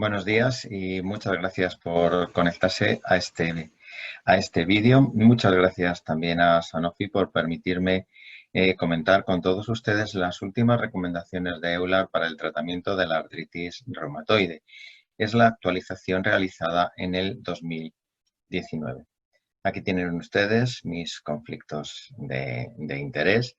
Buenos días y muchas gracias por conectarse a este vídeo. Muchas gracias también a Sanofi por permitirme comentar con todos ustedes las últimas recomendaciones de EULAR para el tratamiento de la artritis reumatoide. Es la actualización realizada en el 2019. Aquí tienen ustedes mis conflictos de interés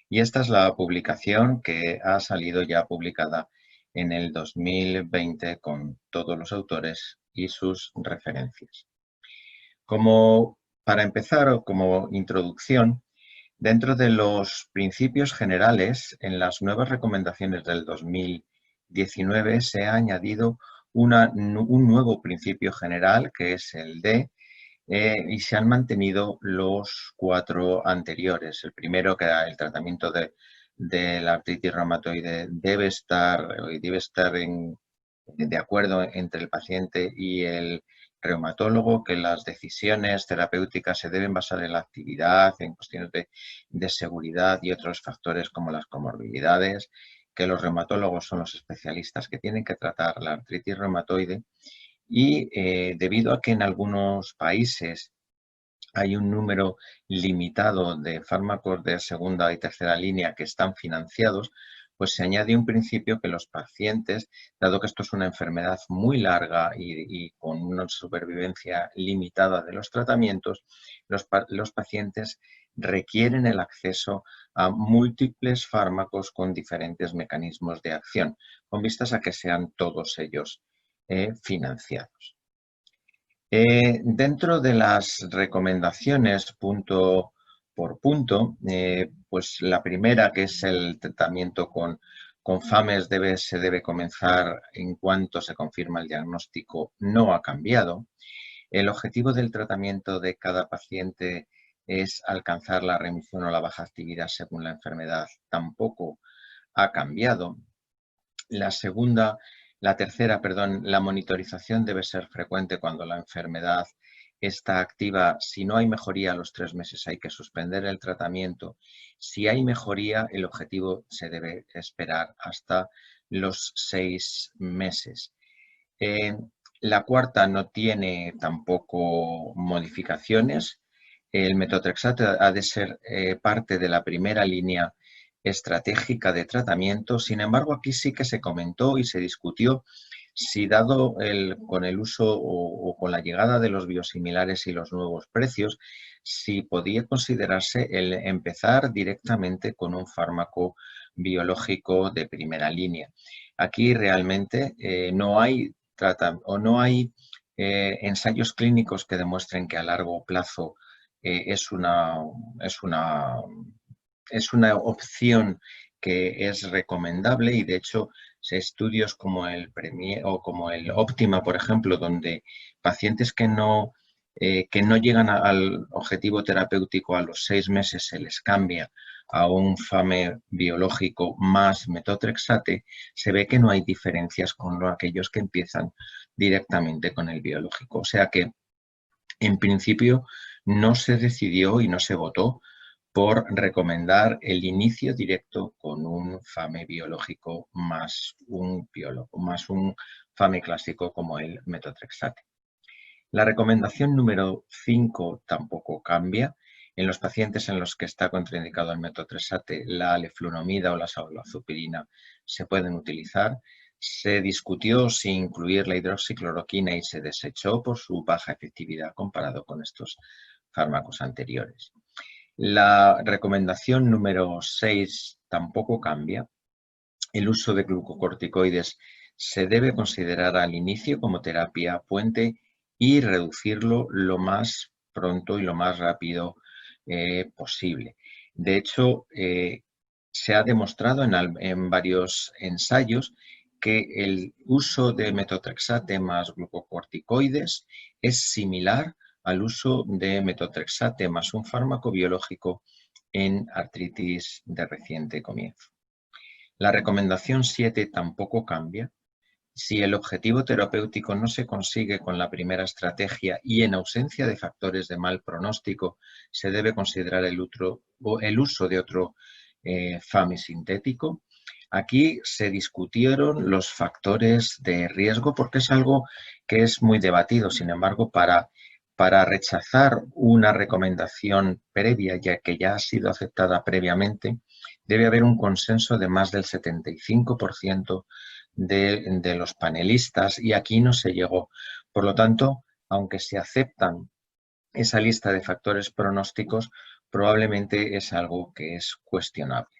y esta es la publicación que ha salido ya publicada en el 2020 con todos los autores y sus referencias. Para empezar o como introducción, dentro de los principios generales, en las nuevas recomendaciones del 2019 se ha añadido un nuevo principio general que es el D, y se han mantenido los 4 anteriores. El primero, que era el tratamiento de la artritis reumatoide, debe estar de acuerdo entre el paciente y el reumatólogo, que las decisiones terapéuticas se deben basar en la actividad, en cuestiones de seguridad y otros factores como las comorbilidades, que los reumatólogos son los especialistas que tienen que tratar la artritis reumatoide. Y debido a que en algunos países hay un número limitado de fármacos de segunda y tercera línea que están financiados, pues se añade un principio que los pacientes, dado que esto es una enfermedad muy larga y con una supervivencia limitada de los tratamientos, los pacientes requieren el acceso a múltiples fármacos con diferentes mecanismos de acción, con vistas a que sean todos ellos financiados. Dentro de las recomendaciones punto por punto, pues la primera, que es el tratamiento con FAMES, se debe comenzar en cuanto se confirma el diagnóstico, no ha cambiado. El objetivo del tratamiento de cada paciente es alcanzar la remisión o la baja actividad según la enfermedad, tampoco ha cambiado. La tercera, la monitorización debe ser frecuente cuando la enfermedad está activa. Si no hay mejoría a los 3 meses, hay que suspender el tratamiento. Si hay mejoría, el objetivo se debe esperar hasta los 6 meses. La cuarta no tiene tampoco modificaciones. El metotrexato ha de ser parte de la primera línea estratégica de tratamiento. Sin embargo, aquí sí que se comentó y se discutió si con el uso o con la llegada de los biosimilares y los nuevos precios, si podía considerarse el empezar directamente con un fármaco biológico de primera línea. Aquí realmente no hay ensayos clínicos que demuestren que a largo plazo es una opción que es recomendable, y de hecho estudios como el Premier o como el Optima, por ejemplo, donde pacientes que no llegan al objetivo terapéutico a los 6 meses se les cambia a un FAME biológico más metotrexate, se ve que no hay diferencias con aquellos que empiezan directamente con el biológico. O sea que, en principio, no se decidió y no se votó por recomendar el inicio directo con un FAME biológico más un FAME clásico como el metotrexate. La recomendación número 5 tampoco cambia. En los pacientes en los que está contraindicado el metotrexate, la leflunomida o la salazepirina se pueden utilizar. Se discutió si incluir la hidroxicloroquina y se desechó por su baja efectividad comparado con estos fármacos anteriores. La recomendación número 6 tampoco cambia. El uso de glucocorticoides se debe considerar al inicio como terapia puente y reducirlo lo más pronto y lo más rápido posible. De hecho, se ha demostrado en varios ensayos que el uso de metotrexate más glucocorticoides es similar al uso de metotrexate más un fármaco biológico en artritis de reciente comienzo. La recomendación 7 tampoco cambia. Si el objetivo terapéutico no se consigue con la primera estrategia y en ausencia de factores de mal pronóstico, se debe considerar el uso de otro FAME sintético. Aquí se discutieron los factores de riesgo porque es algo que es muy debatido. Sin embargo, para rechazar una recomendación previa, ya que ya ha sido aceptada previamente, debe haber un consenso de más del 75% de los panelistas y aquí no se llegó. Por lo tanto, aunque se aceptan esa lista de factores pronósticos, probablemente es algo que es cuestionable.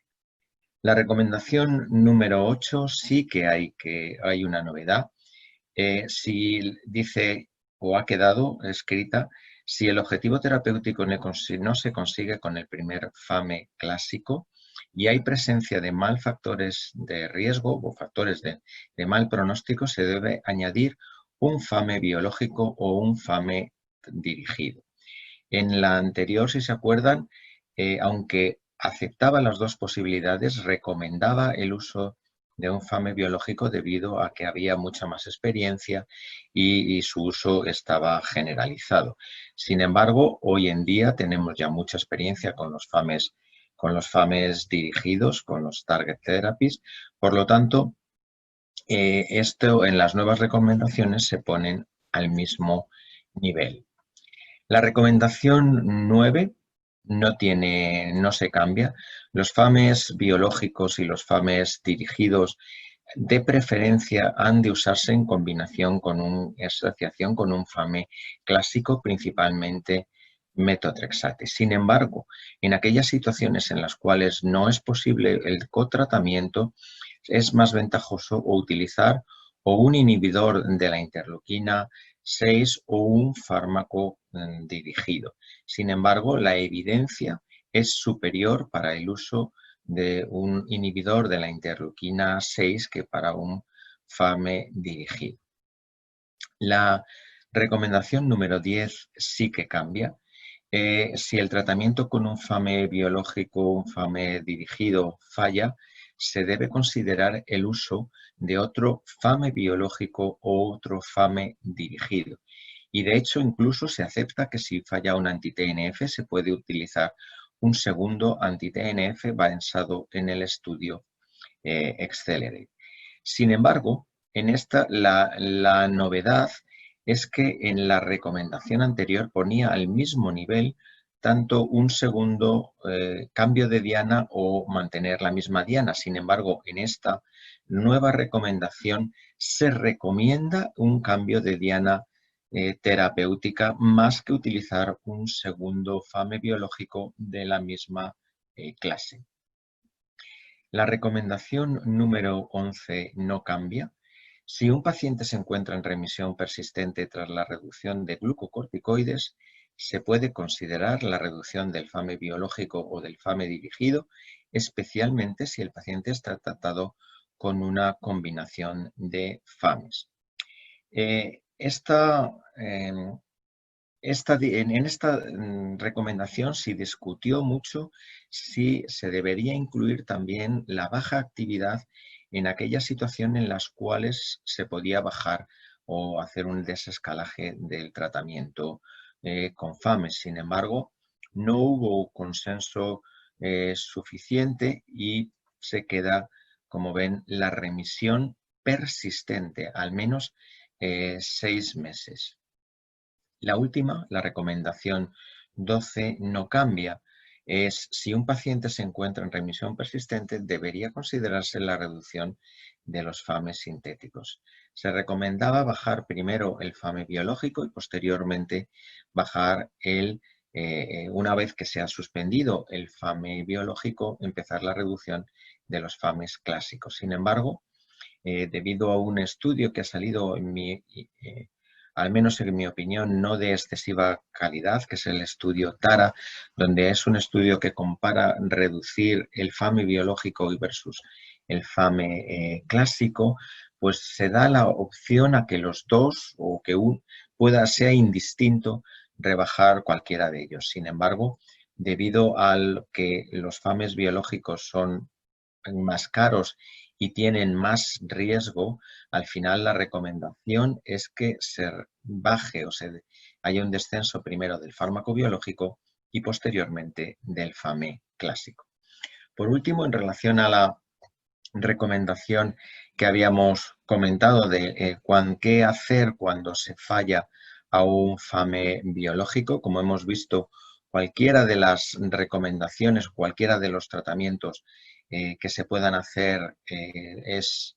La recomendación número 8 sí que hay una novedad. Si dice o ha quedado escrita, si el objetivo terapéutico no se consigue con el primer FAME clásico y hay presencia de mal factores de riesgo o factores de mal pronóstico, se debe añadir un FAME biológico o un FAME dirigido. En la anterior, si se acuerdan, aunque aceptaba las dos posibilidades, recomendaba el uso de un FAME biológico debido a que había mucha más experiencia y su uso estaba generalizado. Sin embargo, hoy en día tenemos ya mucha experiencia con los FAMES dirigidos, con los Target Therapies. Por lo tanto, esto en las nuevas recomendaciones se ponen al mismo nivel. La recomendación 9 no se cambia. Los FAMES biológicos y los FAMES dirigidos de preferencia han de usarse en combinación asociación con un FAME clásico, principalmente metotrexate. Sin embargo, en aquellas situaciones en las cuales no es posible el cotratamiento, es más ventajoso utilizar o un inhibidor de la interleuquina 6 o un fármaco dirigido. Sin embargo, la evidencia es superior para el uso de un inhibidor de la interleuquina 6 que para un FAME dirigido. La recomendación número 10 sí que cambia. Si el tratamiento con un FAME biológico o un FAME dirigido falla, se debe considerar el uso de otro FAME biológico o otro FAME dirigido. Y de hecho, incluso se acepta que si falla un anti-TNF, se puede utilizar un segundo anti-TNF basado en el estudio Accelerate. Sin embargo, en esta la novedad es que en la recomendación anterior ponía al mismo nivel tanto un segundo cambio de diana o mantener la misma diana. Sin embargo, en esta nueva recomendación se recomienda un cambio de diana terapéutica más que utilizar un segundo FAME biológico de la misma clase. La recomendación número 11 no cambia. Si un paciente se encuentra en remisión persistente tras la reducción de glucocorticoides, se puede considerar la reducción del FAME biológico o del FAME dirigido, especialmente si el paciente está tratado con una combinación de FAMES. En esta recomendación se discutió mucho si se debería incluir también la baja actividad en aquellas situaciones en las cuales se podía bajar o hacer un desescalaje del tratamiento con FAMES. Sin embargo, no hubo consenso suficiente y se queda, como ven, la remisión persistente, al menos 6 meses. La última, la recomendación 12, no cambia. Es si un paciente se encuentra en remisión persistente, debería considerarse la reducción de los FAMES sintéticos. Se recomendaba bajar primero el FAME biológico y posteriormente bajar una vez que se ha suspendido el FAME biológico, empezar la reducción de los FAMES clásicos. Sin embargo, debido a un estudio que ha salido al menos en mi opinión, no de excesiva calidad, que es el estudio TARA, donde es un estudio que compara reducir el FAME biológico versus el FAME clásico, pues se da la opción a que los dos o que sea indistinto rebajar cualquiera de ellos. Sin embargo, debido a que los FAMES biológicos son más caros y tienen más riesgo, al final la recomendación es que se baje o haya un descenso primero del fármaco biológico y posteriormente del FAME clásico. Por último, en relación a recomendación que habíamos comentado de qué hacer cuando se falla a un FAME biológico. Como hemos visto, cualquiera de las recomendaciones, cualquiera de los tratamientos que se puedan hacer es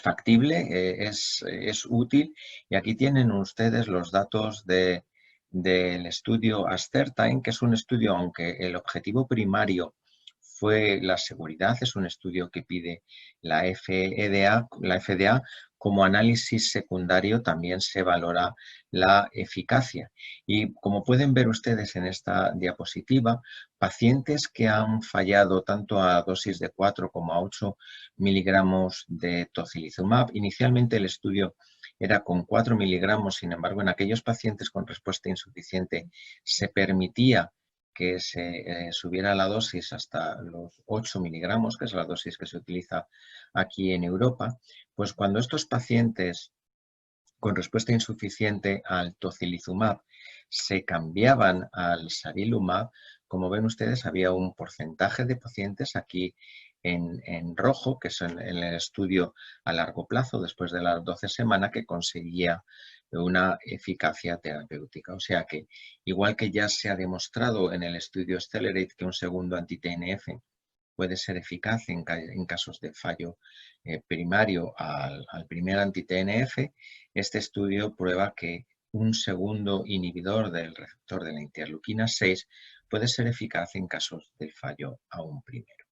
factible, es útil. Y aquí tienen ustedes los datos del estudio Ascertain, que es un estudio, aunque el objetivo primario fue la seguridad, es un estudio que pide la FDA, como análisis secundario también se valora la eficacia. Y como pueden ver ustedes en esta diapositiva, pacientes que han fallado tanto a dosis de 4 como a 8 miligramos de tocilizumab. Inicialmente el estudio era con 4 miligramos, sin embargo, en aquellos pacientes con respuesta insuficiente se permitía que se subiera la dosis hasta los 8 miligramos, que es la dosis que se utiliza aquí en Europa. Pues cuando estos pacientes con respuesta insuficiente al tocilizumab se cambiaban al sarilumab, como ven ustedes, había un porcentaje de pacientes aquí en rojo, que es en el estudio a largo plazo, después de las 12 semanas, que conseguía una eficacia terapéutica. O sea que, igual que ya se ha demostrado en el estudio Accelerate que un segundo anti-TNF puede ser eficaz en casos de fallo primario al primer anti-TNF, este estudio prueba que un segundo inhibidor del receptor de la interleuquina 6 puede ser eficaz en casos del fallo a un primero.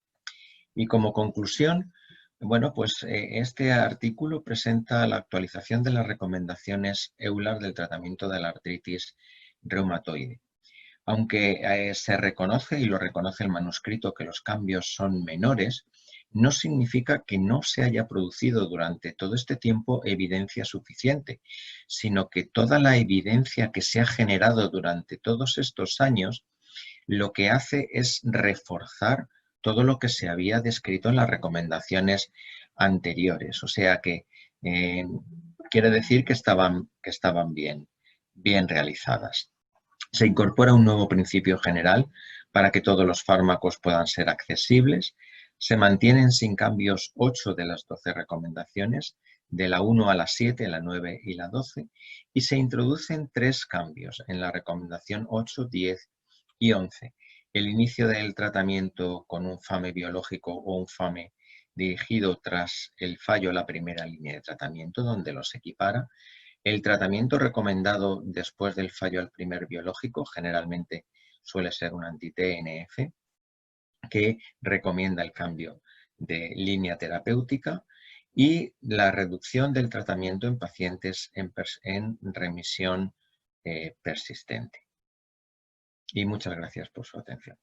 Y como conclusión, bueno, pues este artículo presenta la actualización de las recomendaciones EULAR del tratamiento de la artritis reumatoide. Aunque se reconoce, y lo reconoce el manuscrito, que los cambios son menores, no significa que no se haya producido durante todo este tiempo evidencia suficiente, sino que toda la evidencia que se ha generado durante todos estos años lo que hace es reforzar todo lo que se había descrito en las recomendaciones anteriores. O sea que quiere decir que estaban bien realizadas. Se incorpora un nuevo principio general para que todos los fármacos puedan ser accesibles. Se mantienen sin cambios 8 de las 12 recomendaciones, de la 1 a la 7, la 9 y la 12, y se introducen 3 cambios en la recomendación 8, 10 y 11. El inicio del tratamiento con un FAME biológico o un FAME dirigido tras el fallo a la primera línea de tratamiento, donde los equipara. El tratamiento recomendado después del fallo al primer biológico generalmente suele ser un anti-TNF que recomienda el cambio de línea terapéutica y la reducción del tratamiento en pacientes en remisión persistente. Y muchas gracias por su atención.